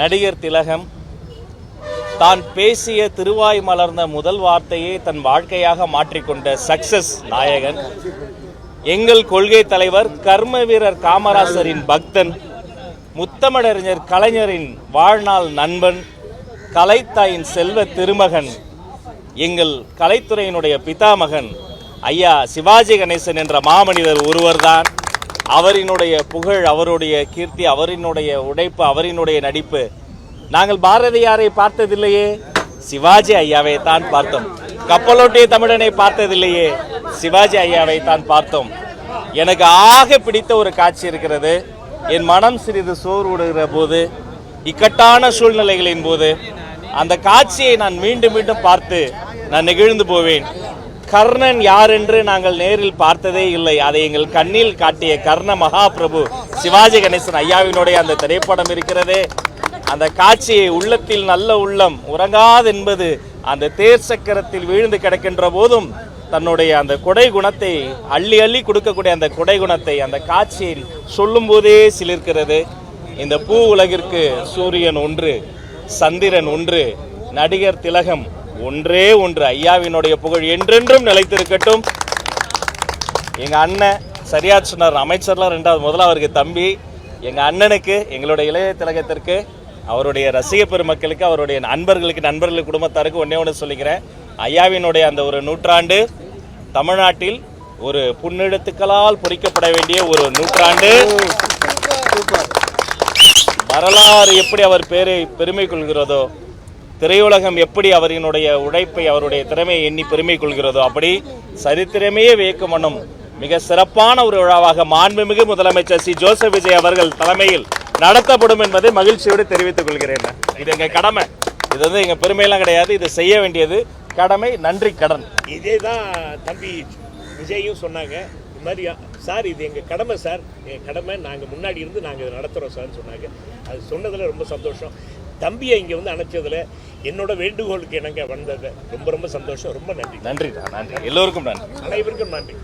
நடிகர் திலகம் தான் பேசிய திருவாய் மலர்ந்த முதல் வார்த்தையை தன் வாழ்க்கையாக மாற்றிக்கொண்ட சக்சஸ் நாயகன், எங்கள் கொள்கை தலைவர், கர்ம வீரர் காமராசரின் பக்தன், முத்தமிழறிஞர் கலைஞரின் வாழ்நாள் நண்பன், கலைத்தாயின் செல்வ திருமகன், எங்கள் கலைத்துறையினுடைய பிதாமகன் ஐயா சிவாஜி கணேசன் என்ற மாமனிதர் ஒருவர்தான். அவரினுடைய புகழ், அவருடைய கீர்த்தி, அவரினுடைய உழைப்பு, அவரினுடைய நடிப்பு. நாங்கள் பாரதியாரை பார்த்ததில்லையே, சிவாஜி ஐயாவை தான் பார்த்தோம். கப்பலோட்டிய தமிழனை பார்த்ததில்லையே, சிவாஜி ஐயாவை தான் பார்த்தோம். எனக்கு ஆக பிடித்த ஒரு காட்சி இருக்கிறது. என் மனம் சிறிது சோர்வுடுகிற போது, இக்கட்டான சூழ்நிலைகளின் போது அந்த காட்சியை நான் மீண்டும் மீண்டும் பார்த்து நான் நெகிழ்ந்து போவேன். கர்ணன் யார் என்று நாங்கள் நேரில் பார்த்ததே இல்லை. அதை எங்கள் கண்ணில் காட்டிய கர்ண மகாபிரபு சிவாஜி கணேசன் ஐயாவினுடைய அந்த திரைப்படம் இருக்கிறதே, அந்த காட்சியை உள்ளத்தில் நல்ல உள்ளம் உறங்காதென்பது அந்த தேர் சக்கரத்தில் வீழ்ந்து கிடக்கின்ற போதும் தன்னுடைய அந்த கொடை குணத்தை அள்ளி அள்ளி கொடுக்கக்கூடிய அந்த கொடை குணத்தை அந்த காட்சியில் சொல்லும் போதே சிலிர்க்கிறது. இந்த பூ உலகிற்கு சூரியன் ஒன்று, சந்திரன் ஒன்று, நடிகர் திலகம் ஒன்றே ஒன்று. ஐயாவினுடைய புகழ் என்றென்றும் நிலைத்திருக்கட்டும். எங்க அண்ணன் சரியா சொன்னார், அமைச்சர்லாம் ரெண்டாவது, முதல்ல அவருக்கு தம்பி. எங்க அண்ணனுக்கு, எங்களுடைய இளைய திலகத்திற்கு, அவருடைய ரசிக பெருமக்களுக்கு, அவருடைய நண்பர்களுக்கு குடும்பத்தாருக்கு ஒன்னே ஒன்று சொல்லிக்கிறேன். ஐயாவினுடைய அந்த ஒரு நூற்றாண்டு தமிழ்நாட்டில் ஒரு புன்னெழுத்துக்களால் பொறிக்கப்பட வேண்டிய ஒரு நூற்றாண்டு. வரலாறு எப்படி அவர் பேரை பெருமை கொள்கிறதோ, திரையுலகம் எப்படி அவரினுடைய உழைப்பை, அவருடைய திறமையை எண்ணி பெருமை கொள்கிறதோ, அப்படி சரித்திரமே வியக்கும் வண்ணம் மிக சிறப்பான ஒரு விழாவாக மாண்புமிகு முதலமைச்சர் சி ஜோசப் விஜய் அவர்கள் தலைமையில் நடத்தப்படும் என்பதை மகிழ்ச்சியோடு தெரிவித்துக் கொள்கிறேன். இது எங்க கடமை, இது வந்து எங்க பெருமையெல்லாம் கிடையாது, இது செய்ய வேண்டியது கடமை, நன்றி கடன். இதே தான் தம்பி விஜயும் சொன்னாங்க. இது மாதிரி சார் இது எங்கள் கடமை சார், எங்கள் கடமை, நாங்கள் முன்னாடி இருந்து நாங்கள் இதை நடத்துகிறோம் சார்னு சொன்னாங்க. அது சொன்னதில் ரொம்ப சந்தோஷம். தம்பியை இங்கே வந்து அணைச்சதில் என்னோட வேண்டுகோளுக்கு எனக்கு வந்தது ரொம்ப ரொம்ப சந்தோஷம். ரொம்ப நன்றி. நன்றி நன்றி, எல்லோருக்கும் நன்றி, அனைவருக்கும் நன்றி.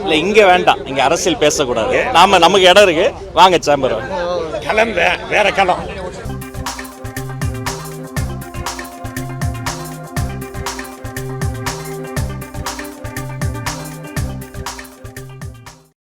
இல்லை இங்கே வேண்டாம், இங்கே அரசியல் பேசக்கூடாது. நமக்கு இடம் இருக்கு, வாங்க சேம்பர். களம் வேற களம்.